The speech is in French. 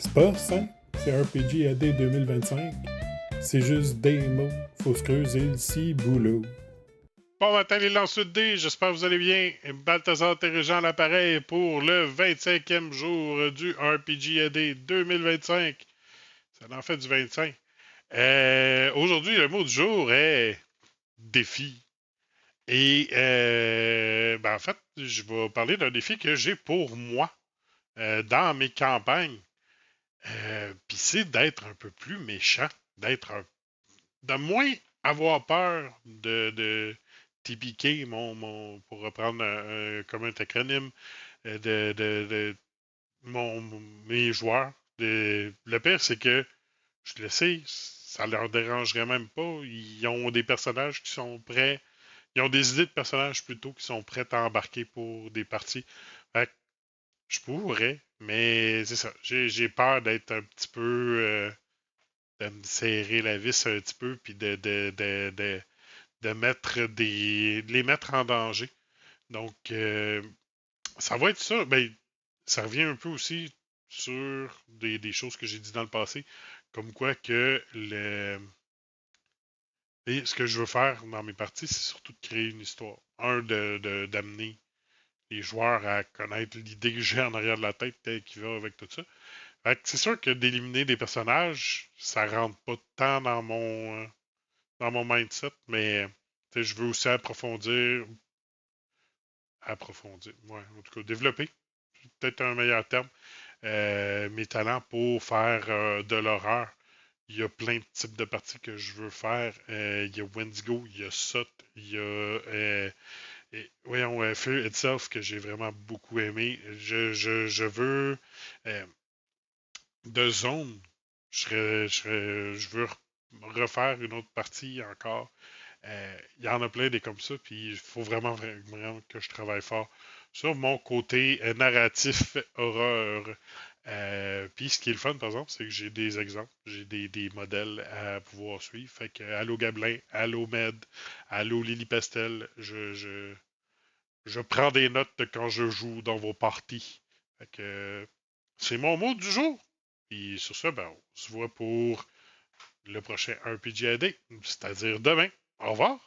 C'est pas simple, c'est RPG AD 2025. C'est juste des mots, faut se creuser le ciboulot. Bon matin les lanceurs de dés, j'espère que vous allez bien. Balthazar Terrigen à l'appareil pour le 25e jour du RPG AD 2025. Ça en fait du 25. Aujourd'hui, le mot du jour est défi. Et en fait, je vais parler d'un défi que j'ai pour moi dans mes campagnes. Puis c'est d'être un peu plus méchant, de moins avoir peur de TPK, pour reprendre comme un acronyme, de mes joueurs. Le pire, c'est que je le sais, ça leur dérangerait même pas. Ils ont des personnages qui sont prêts. Ils ont des idées de personnages plutôt qui sont prêts à embarquer pour des parties. Fait que je pourrais, mais c'est ça. J'ai peur d'être un petit peu. De me serrer la vis un petit peu, puis de mettre de les mettre en danger. Donc, ça va être ça. Ben, ça revient un peu aussi sur des choses que j'ai dit dans le passé, comme quoi que et ce que je veux faire dans mes parties, c'est surtout de créer une histoire. D'amener les joueurs à connaître l'idée que j'ai en arrière de la tête qui va avec tout ça. Fait que c'est sûr que d'éliminer des personnages, ça rentre pas tant dans mon mindset, mais je veux aussi approfondir, ouais, en tout cas, développer, c'est peut-être un meilleur terme, mes talents pour faire de l'horreur. Il y a plein de types de parties que je veux faire. Il y a Wendigo, il y a Sot, il y a voyons, Fear Itself que j'ai vraiment beaucoup aimé. Je veux de zone. Je veux refaire une autre partie encore. Il y en a plein des comme ça, puis il faut vraiment que je travaille fort sur mon côté narratif horreur. Puis ce qui est le fun, par exemple, c'est que j'ai des exemples, j'ai des modèles à pouvoir suivre. Fait que Allo Gablin, Allo Med, Allo Lily Pastel, je prends des notes de quand je joue dans vos parties. Fait que c'est mon mot du jour. Puis sur ça, ben, on se voit pour le prochain RPG AD, c'est-à-dire demain. Au revoir!